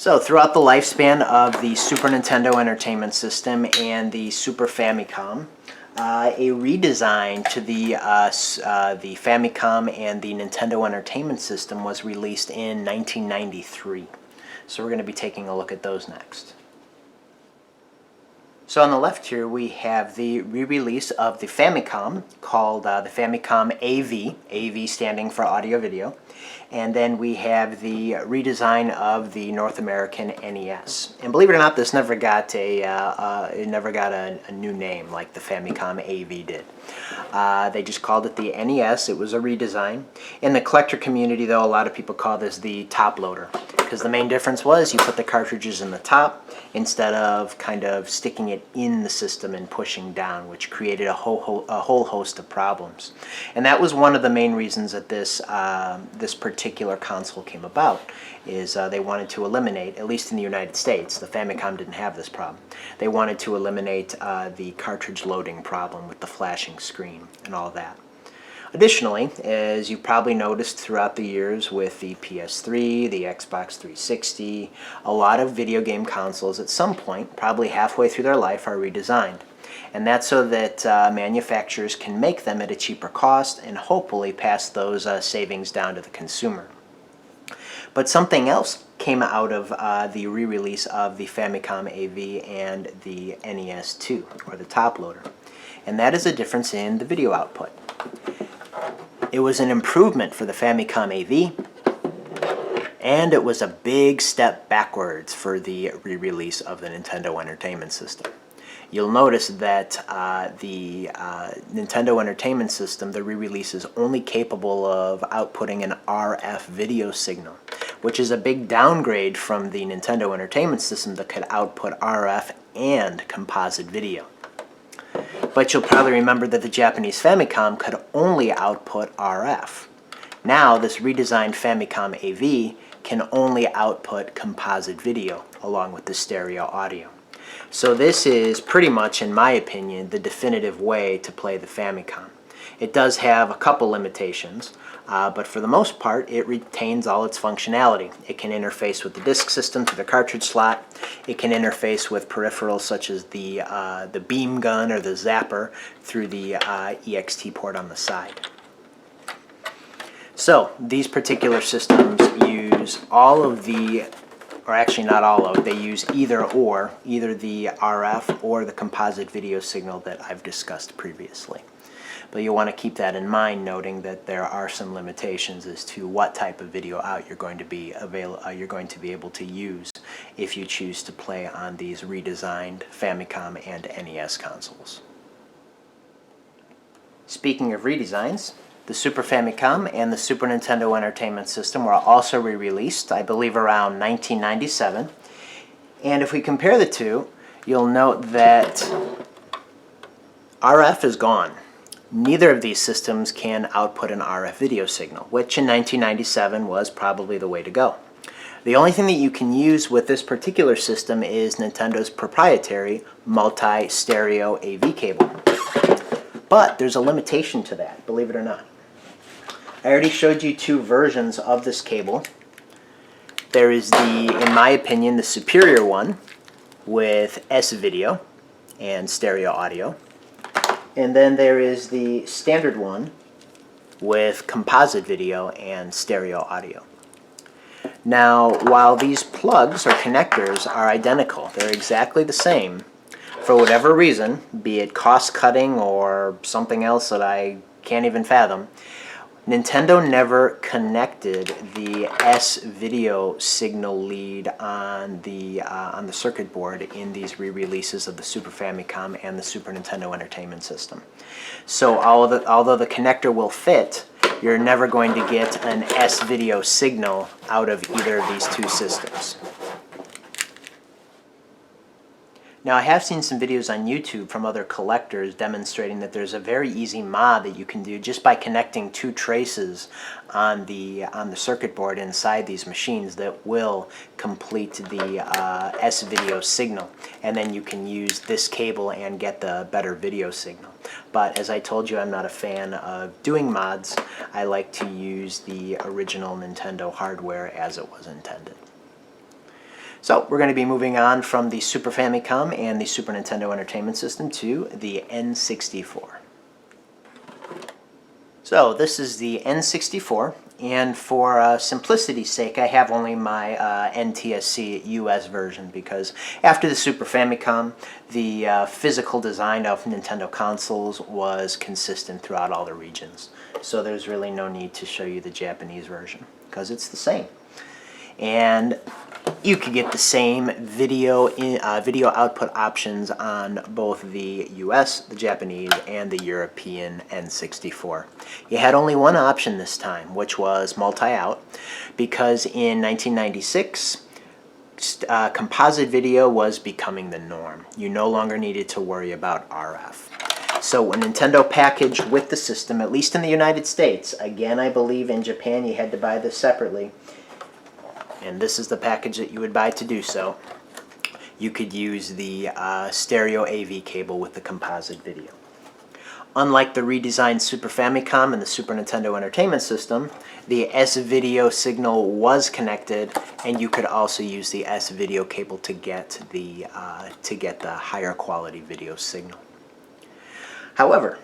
So throughout the lifespan of the Super Nintendo Entertainment System and the Super Famicom, a redesign to the Famicom and the Nintendo Entertainment System was released in 1993. So we're going to be taking a look at those next. So on the left here we have the re-release of the Famicom called the Famicom AV, AV standing for audio video, and then we have the redesign of the North American NES. And believe it or not, this never got a new name like the Famicom AV did. They just called it the NES. It was a redesign. In the collector community though, a lot of people call this the top loader, because the main difference was you put the cartridges in the top instead of kind of sticking it in the system and pushing down, which created a whole host of problems. And that was one of the main reasons that this particular console came about, is they wanted to eliminate, at least in the United States, the Famicom didn't have this problem, they wanted to eliminate the cartridge loading problem with the flashing screen and all that. Additionally, as you probably noticed throughout the years with the PS3, the Xbox 360, a lot of video game consoles at some point, probably halfway through their life, are redesigned. And that's so that manufacturers can make them at a cheaper cost and hopefully pass those savings down to the consumer. But something else came out of the re-release of the Famicom AV and the NES 2, or the top loader. And that is a difference in the video output. It was an improvement for the Famicom AV, and it was a big step backwards for the re-release of the Nintendo Entertainment System. You'll notice that the Nintendo Entertainment System, the re-release, is only capable of outputting an RF video signal, which is a big downgrade from the Nintendo Entertainment System that could output RF and composite video. But you'll probably remember that the Japanese Famicom could only output RF. Now this redesigned Famicom AV can only output composite video along with the stereo audio. So this is pretty much, in my opinion, the definitive way to play the Famicom. It does have a couple limitations, but for the most part it retains all its functionality. It can interface with the disk system through the cartridge slot. It can interface with peripherals such as the beam gun or the zapper through the EXT port on the side. So these particular systems use all of the, or actually not all of, they use either the RF or the composite video signal that I've discussed previously. But you'll want to keep that in mind, noting that there are some limitations as to what type of video out you're going to be able to use if you choose to play on these redesigned Famicom and NES consoles. Speaking of redesigns, the Super Famicom and the Super Nintendo Entertainment System were also re-released, I believe around 1997. And if we compare the two, you'll note that RF is gone. Neither of these systems can output an RF video signal, which in 1997 was probably the way to go. The only thing that you can use with this particular system is Nintendo's proprietary multi-stereo AV cable. But there's a limitation to that, believe it or not. I already showed you two versions of this cable. There is in my opinion, the superior one with S-video and stereo audio. And then there is the standard one with composite video and stereo audio. Now, while these plugs or connectors are identical, they're exactly the same, for whatever reason, be it cost cutting or something else that I can't even fathom, Nintendo never connected the S-video signal lead on the circuit board in these re-releases of the Super Famicom and the Super Nintendo Entertainment System. So although the connector will fit, you're never going to get an S-video signal out of either of these two systems. Now, I have seen some videos on YouTube from other collectors demonstrating that there's a very easy mod that you can do just by connecting two traces on the circuit board inside these machines that will complete the S-video signal, and then you can use this cable and get the better video signal. But as I told you, I'm not a fan of doing mods. I like to use the original Nintendo hardware as it was intended. So we're going to be moving on from the Super Famicom and the Super Nintendo Entertainment System to the N64. So this is the N64, and for simplicity's sake I have only my NTSC US version, because after the Super Famicom the physical design of Nintendo consoles was consistent throughout all the regions. So there's really no need to show you the Japanese version, because it's the same. And you could get the same video output options on both the US, the Japanese, and the European N64. You had only one option this time, which was multi-out, because in 1996 composite video was becoming the norm. You no longer needed to worry about RF. So when Nintendo packaged with the system, at least in the United States, again I believe in Japan you had to buy this separately, and this is the package that you would buy to do so, you could use the stereo AV cable with the composite video. Unlike the redesigned Super Famicom and the Super Nintendo Entertainment System, the S-Video signal was connected, and you could also use the S-Video cable to get the higher quality video signal. However,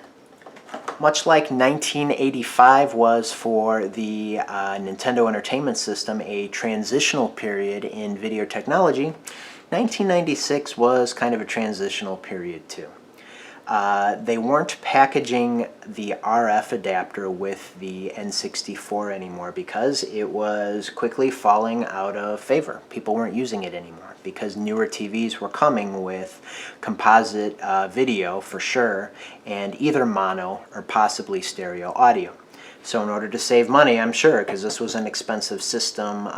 much like 1985 was for the Nintendo Entertainment System a transitional period in video technology, 1996 was kind of a transitional period too. They weren't packaging the RF adapter with the N64 anymore because it was quickly falling out of favor. People weren't using it anymore because newer TVs were coming with composite video for sure, and either mono or possibly stereo audio. So in order to save money, I'm sure, because this was an expensive system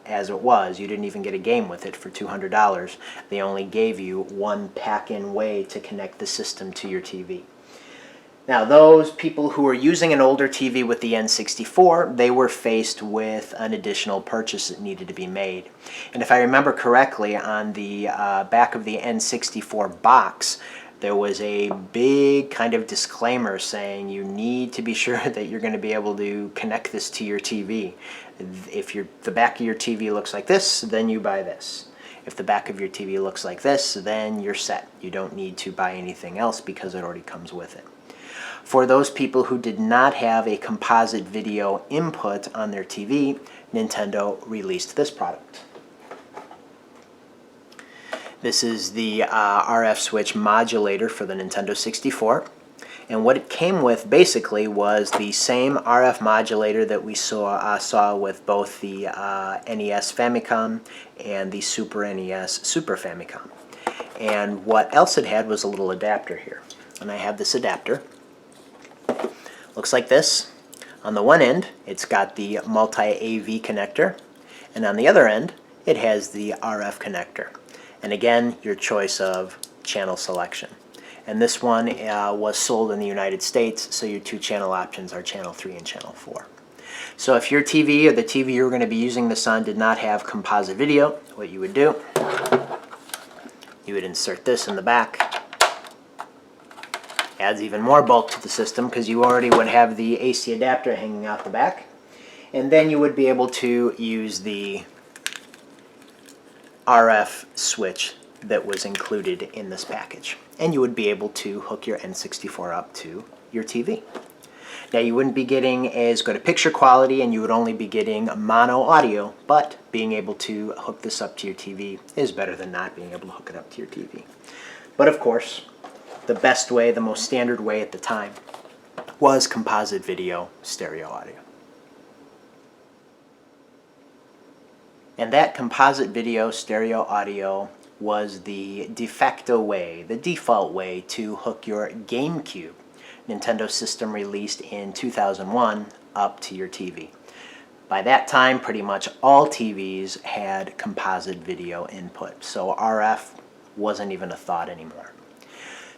as it was, you didn't even get a game with it for $200. They only gave you one pack-in way to connect the system to your TV. Now those people who were using an older TV with the N64, they were faced with an additional purchase that needed to be made. And if I remember correctly, on the back of the N64 box, there was a big kind of disclaimer saying you need to be sure that you're going to be able to connect this to your TV. If the back of your TV looks like this, then you buy this. If the back of your TV looks like this, then you're set. You don't need to buy anything else because it already comes with it. For those people who did not have a composite video input on their TV, Nintendo released this product. This is the RF switch modulator for the Nintendo 64. And what it came with basically was the same RF modulator that we saw with both the NES Famicom and the Super NES Super Famicom. And what else it had was a little adapter here. And I have this adapter. Looks like this. On the one end, it's got the multi-AV connector, and on the other end, it has the RF connector. And again, your choice of channel selection. And this one was sold in the United States, so your two channel options are channel 3 and channel 4. So if your TV or the TV you're going to be using this on did not have composite video, what you would do, you would insert this in the back. Adds even more bulk to the system because you already would have the AC adapter hanging out the back. And then you would be able to use the RF switch that was included in this package. And you would be able to hook your N64 up to your TV. Now you wouldn't be getting as good a picture quality, and you would only be getting mono audio, but being able to hook this up to your TV is better than not being able to hook it up to your TV. But of course, the best way, the most standard way at the time, was composite video stereo audio. And that composite video stereo audio was the de facto way, the default way to hook your Gamecube Nintendo system released in 2001 up to your TV. By that time, pretty much all TVs had composite video input, so RF wasn't even a thought anymore.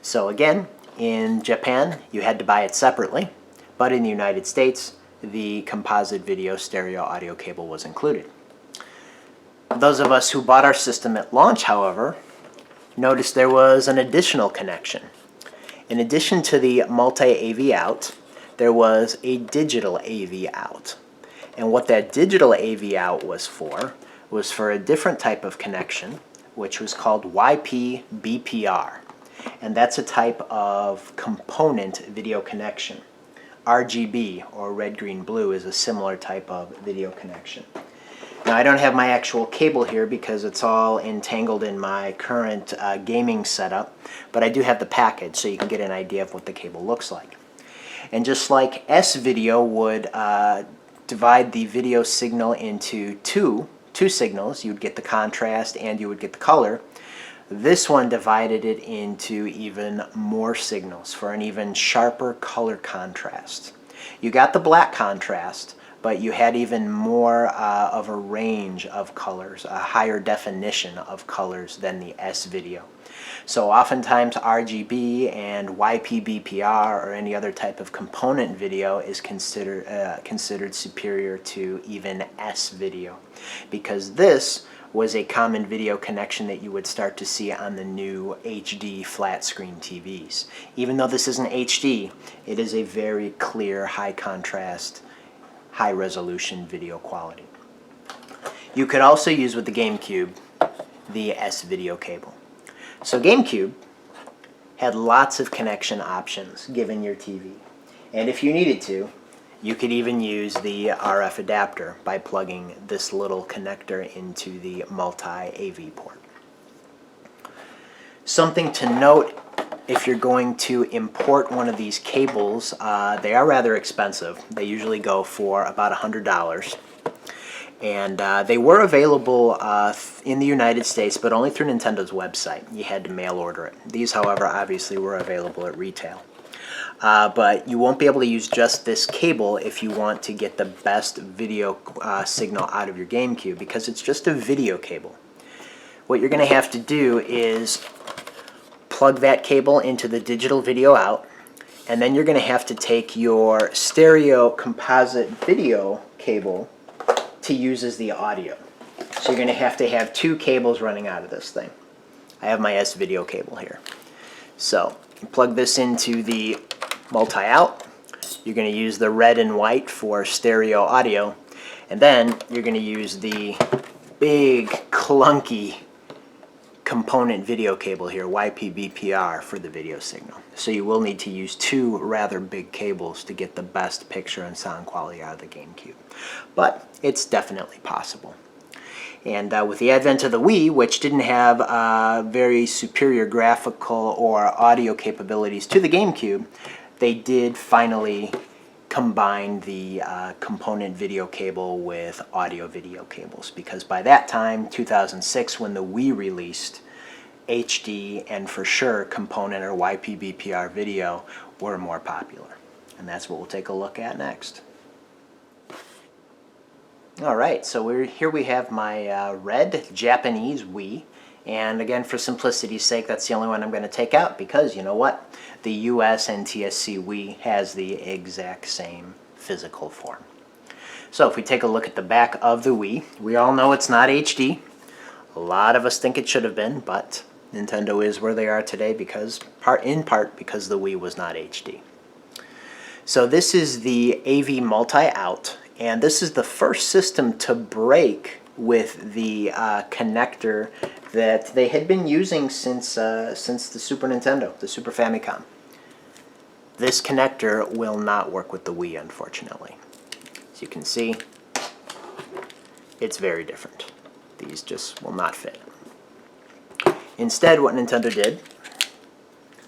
So again, in Japan, you had to buy it separately, but in the United States, the composite video stereo audio cable was included. Those of us who bought our system at launch, however, noticed there was an additional connection. In addition to the multi-AV out, there was a digital AV out. And what that digital AV out was was for a different type of connection, which was called YP-BPR. And that's a type of component video connection. RGB, or red, green, blue, is a similar type of video connection. Now, I don't have my actual cable here because it's all entangled in my current gaming setup, but I do have the package so you can get an idea of what the cable looks like. And just like S-Video would divide the video signal into two signals, you would get the contrast and you would get the color. This one divided it into even more signals for an even sharper color contrast. You got the black contrast, but you had even more of a range of colors, a higher definition of colors than the S-Video. So oftentimes RGB and YP-BPR or any other type of component video is considered superior to even S-Video, because this was a common video connection that you would start to see on the new HD flat screen TVs. Even though this isn't HD, it is a very clear, high contrast, high resolution video quality. You could also use with the Gamecube the S-Video cable. So Gamecube had lots of connection options given your TV. And if you needed to, you could even use the RF adapter by plugging this little connector into the multi-AV port. Something to note, if you're going to import one of these cables, they are rather expensive. They usually go for about $100. And they were available in the United States, but only through Nintendo's website. You had to mail order it. These, however, obviously were available at retail. But you won't be able to use just this cable if you want to get the best video signal out of your Gamecube, because it's just a video cable. What you're going to have to do is plug that cable into the digital video out, and then you're going to have to take your stereo composite video cable to use as the audio. So you're going to have two cables running out of this thing. I have my S-Video cable here. So you plug this into the multi-out. You're going to use the red and white for stereo audio, and then you're going to use the big clunky component video cable here, YP-BPR, for the video signal. So you will need to use two rather big cables to get the best picture and sound quality out of the Gamecube. But it's definitely possible. And with the advent of the Wii, which didn't have very superior graphical or audio capabilities to the Gamecube, they did finally combine the component video cable with audio video cables, because by that time, 2006, when the Wii released, HD and for sure component or YP-BPR video were more popular. And that's what we'll take a look at next. Alright, so here we have my red Japanese Wii. And again, for simplicity's sake, that's the only one I'm going to take out, because you know what? The US NTSC Wii has the exact same physical form. So if we take a look at the back of the Wii, we all know it's not HD. A lot of us think it should have been, but Nintendo is where they are today because, in part because the Wii was not HD. So this is the AV multi-out, and this is the first system to break with the connector that they had been using since the Super Nintendo, the Super Famicom. This connector will not work with the Wii, unfortunately. As you can see, it's very different. These just will not fit. Instead, what Nintendo did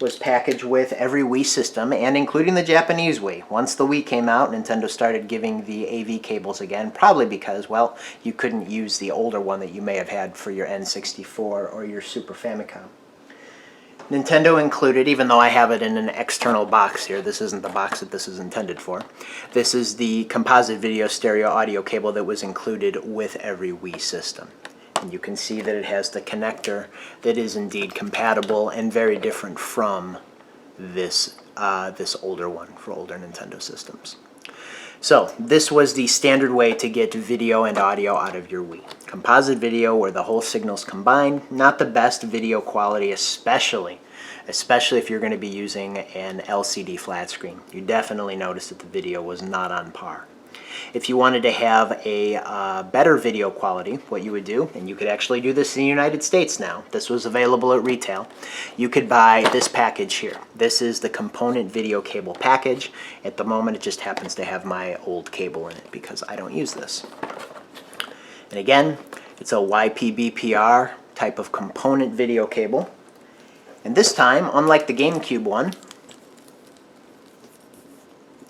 was package with every Wii system, and including the Japanese Wii. Once the Wii came out, Nintendo started giving the AV cables again, probably because, well, you couldn't use the older one that you may have had for your N64 or your Super Famicom. Nintendo included, even though I have it in an external box here, this isn't the box that this is intended for, this is the composite video stereo audio cable that was included with every Wii system. And you can see that it has the connector that is indeed compatible and very different from this older one for older Nintendo systems. So this was the standard way to get video and audio out of your Wii. Composite video where the whole signal's combined, not the best video quality, especially if you're going to be using an LCD flat screen. You definitely noticed that the video was not on par. If you wanted to have a better video quality, what you would do, and you could actually do this in the United States now, this was available at retail, you could buy this package here. This is the component video cable package. At the moment it just happens to have my old cable in it because I don't use this. And again, it's a YPBPR type of component video cable. And this time, unlike the Gamecube one,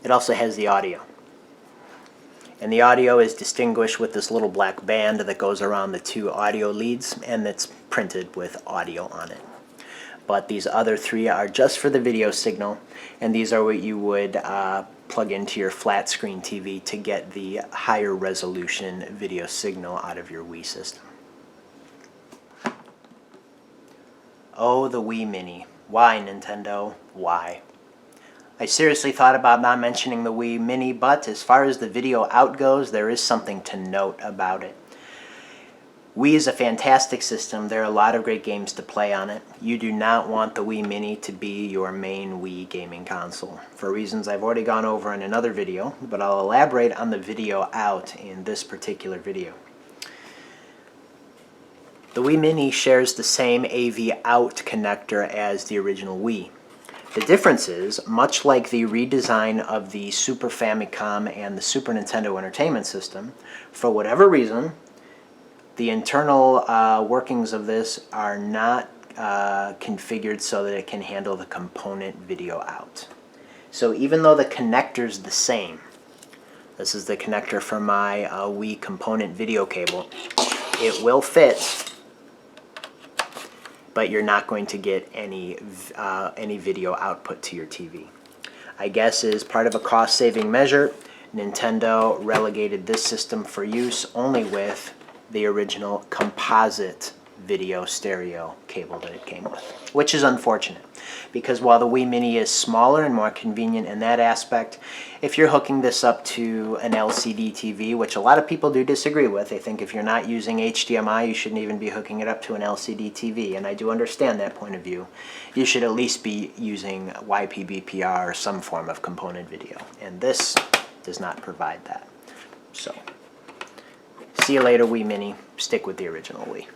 it also has the audio. And the audio is distinguished with this little black band that goes around the two audio leads, and it's printed with audio on it. But these other three are just for the video signal, and these are what you would plug into your flat screen TV to get the higher resolution video signal out of your Wii system. Oh, the Wii Mini. Why, Nintendo? Why? I seriously thought about not mentioning the Wii Mini, but as far as the video out goes, there is something to note about it. Wii is a fantastic system. There are a lot of great games to play on it. You do not want the Wii Mini to be your main Wii gaming console, for reasons I've already gone over in another video, but I'll elaborate on the video out in this particular video. The Wii Mini shares the same AV out connector as the original Wii. The difference is, much like the redesign of the Super Famicom and the Super Nintendo Entertainment System, for whatever reason, the internal workings of this are not configured so that it can handle the component video out. So even though the connector's the same, this is the connector for my Wii component video cable, it will fit, but you're not going to get any video output to your TV. I guess as part of a cost-saving measure, Nintendo relegated this system for use only with the original composite video stereo cable that it came with, which is unfortunate because while the Wii Mini is smaller and more convenient in that aspect, if you're hooking this up to an LCD TV, which a lot of people do disagree with, they think if you're not using HDMI you shouldn't even be hooking it up to an LCD TV, and I do understand that point of view. You should at least be using YPBPR or some form of component video, and this does not provide that. So see you later, Wii Mini. Stick with the original Wii.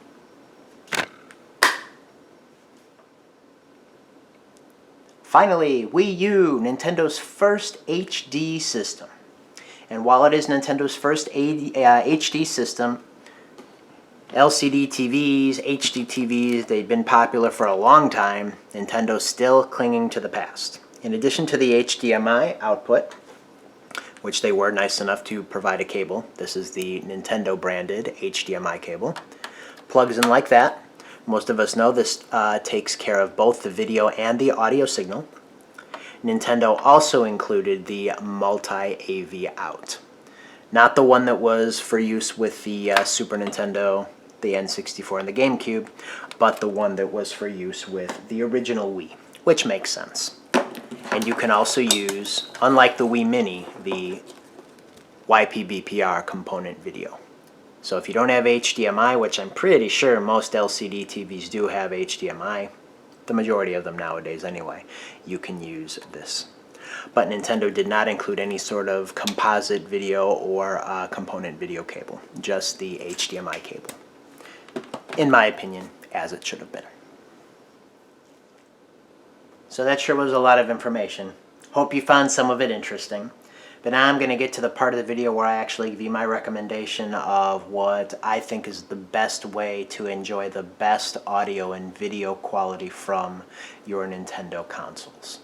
Finally, Wii U, Nintendo's first HD system. And while it is Nintendo's first HD system, LCD TVs, HD TVs, they've been popular for a long time. Nintendo's still clinging to the past. In addition to the HDMI output, which they were nice enough to provide a cable, this is the Nintendo branded HDMI cable, plugs in like that. Most of us know this takes care of both the video and the audio signal. Nintendo also included the multi-AV out. Not the one that was for use with the Super Nintendo, the N64, and the Gamecube, but the one that was for use with the original Wii, which makes sense. And you can also use, unlike the Wii Mini, the YPBPR component video. So if you don't have HDMI, which I'm pretty sure most LCD TVs do have HDMI, the majority of them nowadays anyway, you can use this. But Nintendo did not include any sort of composite video or component video cable, just the HDMI cable. In my opinion, as it should have been. So that sure was a lot of information. Hope you found some of it interesting. But now I'm going to get to the part of the video where I actually give you my recommendation of what I think is the best way to enjoy the best audio and video quality from your Nintendo consoles.